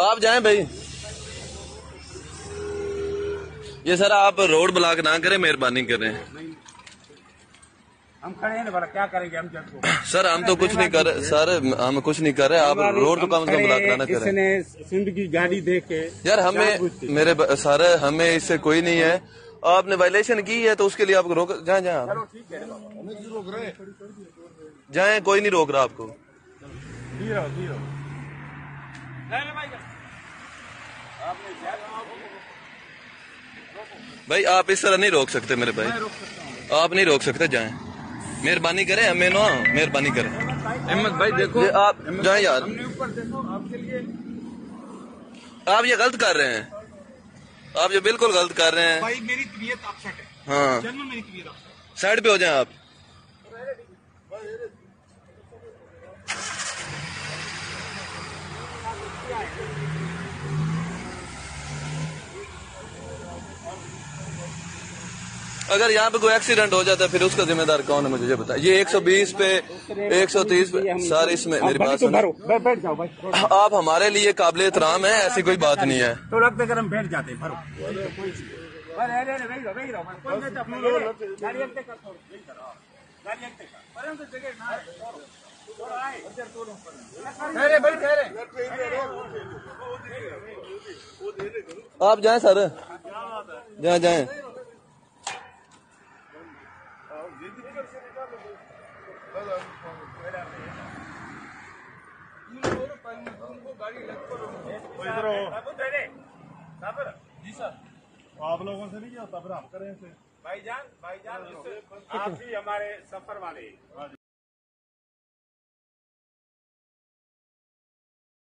आप जाएं भाई। ये सर आप रोड ब्लॉक ना करें, मेहरबानी करें। हम खड़े हैं ना, क्या करेंगे हम जब सर हम तो कुछ नहीं कर रहे सर, हम कुछ नहीं कर रहे। आप रोड तो कम से कम ब्लॉक ना करें। इसने सिंध की गाड़ी देख के यार हमें मेरे सर हमें इससे कोई नहीं है। आपने वायलेशन की है तो उसके लिए आपको रोक जाए जाए, कोई नहीं रोक रहा आपको। भाई आप इस तरह नहीं रोक सकते मेरे भाई, आप नहीं रोक सकते, जाएं मेहरबानी करें, हमें ना मेहरबानी करें। अहमद भाई देखो आप जाएं यार, ऊपर देखो आपके लिए आप ये गलत कर रहे हैं, आप ये बिल्कुल गलत कर रहे हैं भाई। मेरी तबीयत अपसेट है। हाँ जन्म मेरी तबीयत अपसेट। साइड पे हो जाएं आप। अगर यहाँ पे कोई एक्सीडेंट हो जाता है फिर उसका जिम्मेदार कौन है, मुझे ये बताइए। ये 120 पे 130 पे सर, इसमें मेरी बात सुनो। बैठ जाओ भाई। आप हमारे लिए काबिल एहतराम है, ऐसी कोई बात नहीं है। तो रख देकर हम बैठ जाते हैं। आप जाएं सर, जाएं जी सर, आप लोगों से नहीं जाता, फिर हम करें। भाईजान आप ही हमारे सफर वाले।